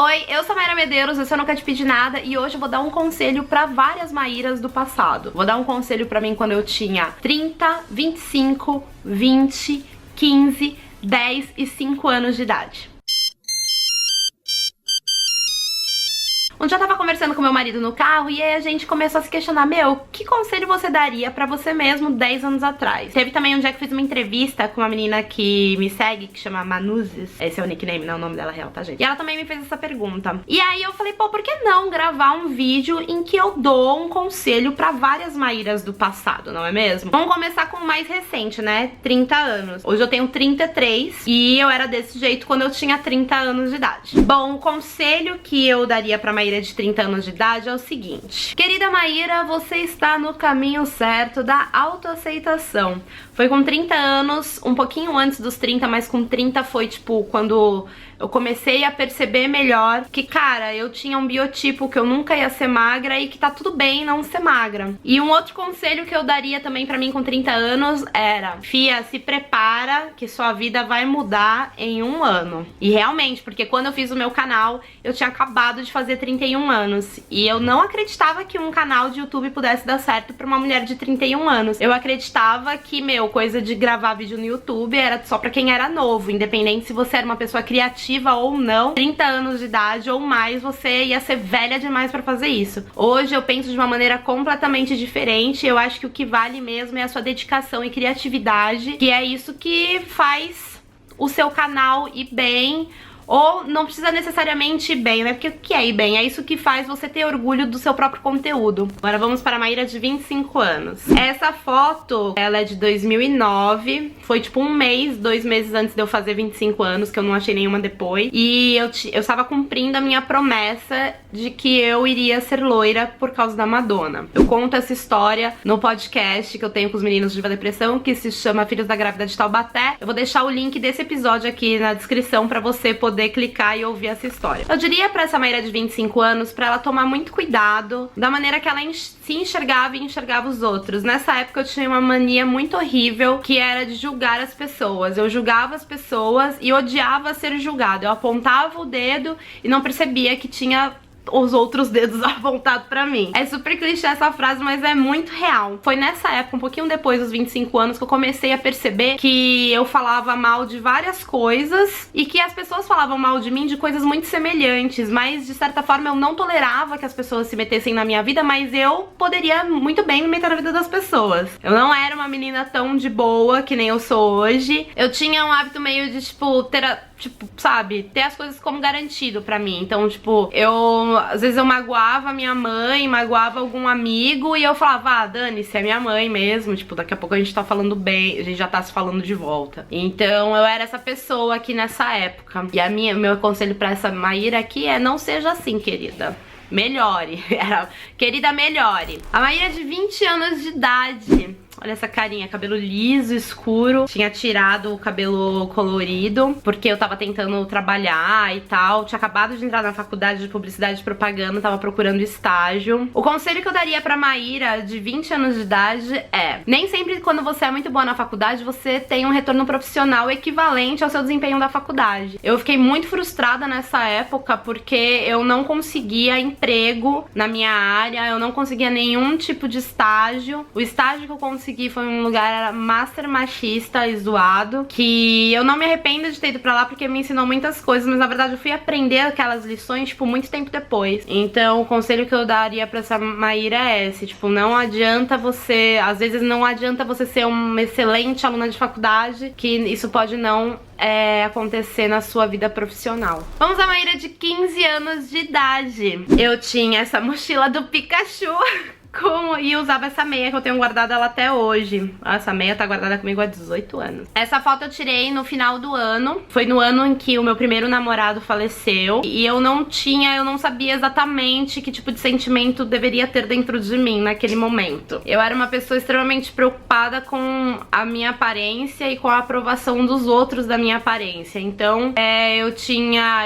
Oi, eu sou a Mayra Medeiros, eu Nunca Te Pedi Nada e hoje eu vou dar um conselho pra várias Mairas do passado. Vou dar um conselho pra mim quando eu tinha 30, 25, 20, 15, 10 e 5 anos de idade. Um dia eu tava conversando com meu marido no carro e aí a gente começou a se questionar, que conselho você daria pra você mesmo 10 anos atrás? Teve também um dia que eu fiz uma entrevista com uma menina que me segue, que chama Manuzes. Esse é o nickname, não é o nome dela real, tá, gente? E ela também me fez essa pergunta. E aí eu falei, por que não gravar um vídeo em que eu dou um conselho pra várias Mairas do passado, não é mesmo? Vamos começar com o mais recente, né? 30 anos. Hoje eu tenho 33 e eu era desse jeito quando eu tinha 30 anos de idade. Bom, o conselho que eu daria pra Maíra de 30 anos de idade é o seguinte: querida Maíra, você está no caminho certo da autoaceitação. Foi com 30 anos, um pouquinho antes dos 30, mas com 30 foi tipo quando eu comecei a perceber melhor que, cara, eu tinha um biotipo que eu nunca ia ser magra e que tá tudo bem não ser magra. E um outro conselho que eu daria também pra mim com 30 anos era: fia, se prepara que sua vida vai mudar em um ano. E realmente, porque quando eu fiz o meu canal, eu tinha acabado de fazer 31 anos. E eu não acreditava que um canal de YouTube pudesse dar certo pra uma mulher de 31 anos. Eu acreditava que, coisa de gravar vídeo no YouTube era só pra quem era novo, independente se você era uma pessoa criativa ou não. 30 anos de idade ou mais, você ia ser velha demais pra fazer isso. Hoje eu penso de uma maneira completamente diferente. Eu acho que o que vale mesmo é a sua dedicação e criatividade, que é isso que faz o seu canal ir bem. Ou não precisa necessariamente ir bem, né? Porque o que é ir bem? É isso que faz você ter orgulho do seu próprio conteúdo. Agora vamos para a Maíra de 25 anos. Essa foto, ela é de 2009. Foi tipo um mês, 2 meses antes de eu fazer 25 anos, que eu não achei nenhuma depois. E eu estava cumprindo a minha promessa de que eu iria ser loira por causa da Madonna. Eu conto essa história no podcast que eu tenho com os meninos de Diva Depressão, que se chama Filhos da Grávida de Taubaté. Eu vou deixar o link desse episódio aqui na descrição pra você poder clicar e ouvir essa história. Eu diria pra essa Maíra de 25 anos pra ela tomar muito cuidado da maneira que ela se enxergava e enxergava os outros. Nessa época eu tinha uma mania muito horrível, que era de julgar as pessoas. Eu julgava as pessoas e odiava ser julgada. Eu apontava o dedo e não percebia que tinha os outros dedos apontados pra mim. É super clichê essa frase, mas é muito real. Foi nessa época, um pouquinho depois dos 25 anos, que eu comecei a perceber que eu falava mal de várias coisas e que as pessoas falavam mal de mim de coisas muito semelhantes, mas de certa forma eu não tolerava que as pessoas se metessem na minha vida, mas eu poderia muito bem me meter na vida das pessoas. Eu não era uma menina tão de boa que nem eu sou hoje. Eu tinha um hábito meio de, sabe, ter as coisas como garantido pra mim. Então, às vezes eu magoava minha mãe, magoava algum amigo e eu falava, dane-se, é minha mãe mesmo. Daqui a pouco a gente tá falando bem, a gente já tá se falando de volta. Então eu era essa pessoa aqui nessa época. E meu conselho pra essa Maíra aqui é: não seja assim, querida. Melhore. Querida, melhore. A Maíra de 20 anos de idade. Olha essa carinha, cabelo liso, escuro. Tinha tirado o cabelo colorido porque eu tava tentando trabalhar e tal. Tinha acabado de entrar na faculdade de publicidade e propaganda, tava procurando estágio. O conselho que eu daria pra Maíra de 20 anos de idade é: nem sempre quando você é muito boa na faculdade você tem um retorno profissional equivalente ao seu desempenho da faculdade. Eu fiquei muito frustrada nessa época porque eu não conseguia emprego na minha área, eu não conseguia nenhum tipo de estágio. O estágio que eu consegui foi um lugar master machista e zoado, que eu não me arrependo de ter ido pra lá porque me ensinou muitas coisas, mas na verdade eu fui aprender aquelas lições, muito tempo depois. Então o conselho que eu daria pra essa Maíra é esse: não adianta você, às vezes não adianta você ser uma excelente aluna de faculdade, que isso pode não acontecer na sua vida profissional. Vamos à Maíra de 15 anos de idade. Eu tinha essa mochila do Pikachu e usava essa meia que eu tenho guardada ela até hoje. Essa meia tá guardada comigo há 18 anos. Essa foto eu tirei no final do ano. Foi no ano em que o meu primeiro namorado faleceu. E eu não sabia exatamente que tipo de sentimento deveria ter dentro de mim naquele momento. Eu era uma pessoa extremamente preocupada com a minha aparência e com a aprovação dos outros da minha aparência. Então,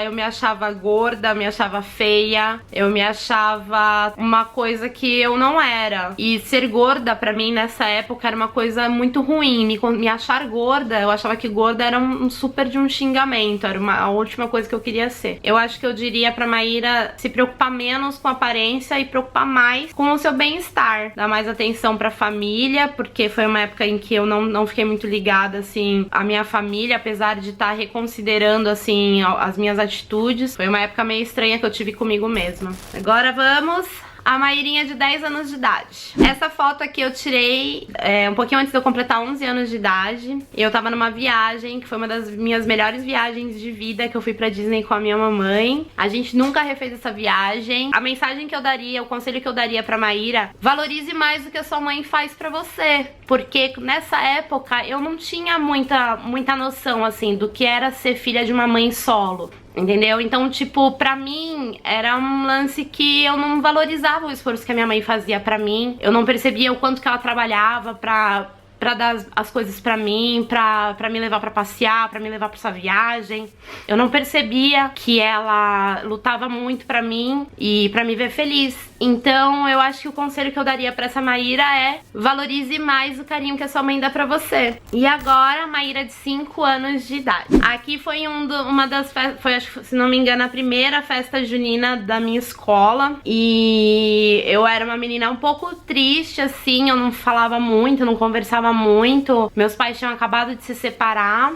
eu me achava gorda, me achava feia, eu me achava uma coisa que eu não não era. E ser gorda pra mim nessa época era uma coisa muito ruim. Me achar gorda, eu achava que gorda era um super de um xingamento, era a última coisa que eu queria ser. Eu acho que eu diria pra Maíra se preocupar menos com a aparência e preocupar mais com o seu bem-estar. Dar mais atenção pra família, porque foi uma época em que eu não fiquei muito ligada, assim, à minha família, apesar de estar reconsiderando, assim, as minhas atitudes. Foi uma época meio estranha que eu tive comigo mesma. Agora vamos a Mairinha de 10 anos de idade. Essa foto aqui eu tirei um pouquinho antes de eu completar 11 anos de idade. Eu tava numa viagem, que foi uma das minhas melhores viagens de vida, que eu fui pra Disney com a minha mamãe. A gente nunca refez essa viagem. A mensagem que eu daria, o conselho que eu daria pra Maíra: valorize mais o que a sua mãe faz pra você. Porque nessa época eu não tinha muita noção, assim, do que era ser filha de uma mãe solo. Entendeu? Então, tipo, pra mim era um lance que eu não valorizava o esforço que a minha mãe fazia pra mim. Eu não percebia o quanto que ela trabalhava pra dar as coisas pra mim, pra me levar pra passear, pra me levar pra essa viagem. Eu não percebia que ela lutava muito pra mim e pra me ver feliz. Então eu acho que o conselho que eu daria pra essa Maíra é: valorize mais o carinho que a sua mãe dá pra você. E agora, Maíra de 5 anos de idade. Aqui foi uma das festas, foi, acho que, se não me engano, a primeira festa junina da minha escola. E eu era uma menina um pouco triste, assim, eu não falava muito, não conversava muito. Meus pais tinham acabado de se separar.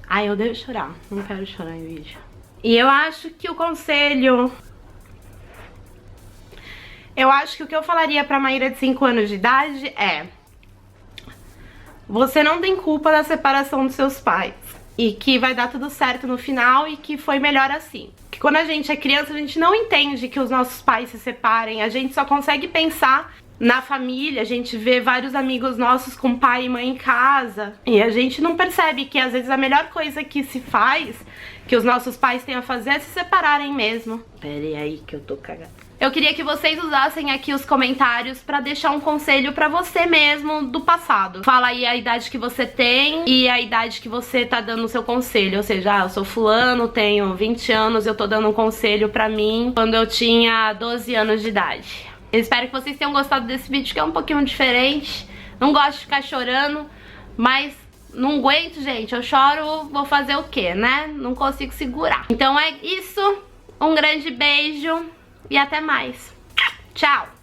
Ai, eu devo chorar. Não quero chorar em vídeo. E eu acho que o conselho... Eu acho que o que eu falaria pra Maíra de 5 anos de idade é: você não tem culpa da separação dos seus pais. E que vai dar tudo certo no final e que foi melhor assim. Que quando a gente é criança, a gente não entende que os nossos pais se separem. A gente só consegue pensar na família, a gente vê vários amigos nossos com pai e mãe em casa, e a gente não percebe que às vezes a melhor coisa que se faz, que os nossos pais têm a fazer, é se separarem mesmo. Pera aí que eu tô cagada. Eu queria que vocês usassem aqui os comentários pra deixar um conselho pra você mesmo do passado. Fala aí a idade que você tem e a idade que você tá dando o seu conselho. Ou seja, eu sou fulano, tenho 20 anos, eu tô dando um conselho pra mim quando eu tinha 12 anos de idade. Eu espero que vocês tenham gostado desse vídeo, que é um pouquinho diferente. Não gosto de ficar chorando, mas não aguento, gente. Eu choro, vou fazer o quê, né? Não consigo segurar. Então é isso. Um grande beijo e até mais. Tchau!